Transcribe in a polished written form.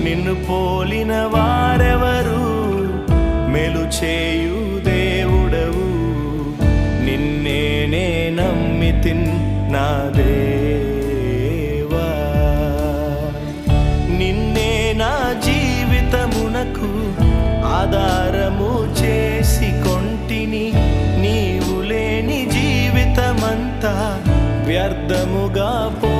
నిన్ను పోలిన వారెవరు? మేలు చేయు దేవుడవు, నిన్నే నమ్మితిన్ నా దేవా. నిన్నే నా జీవితమునకు ఆధారము చేసి కొంటిని. నీవు లేని జీవితమంతా వ్యర్థముగా పో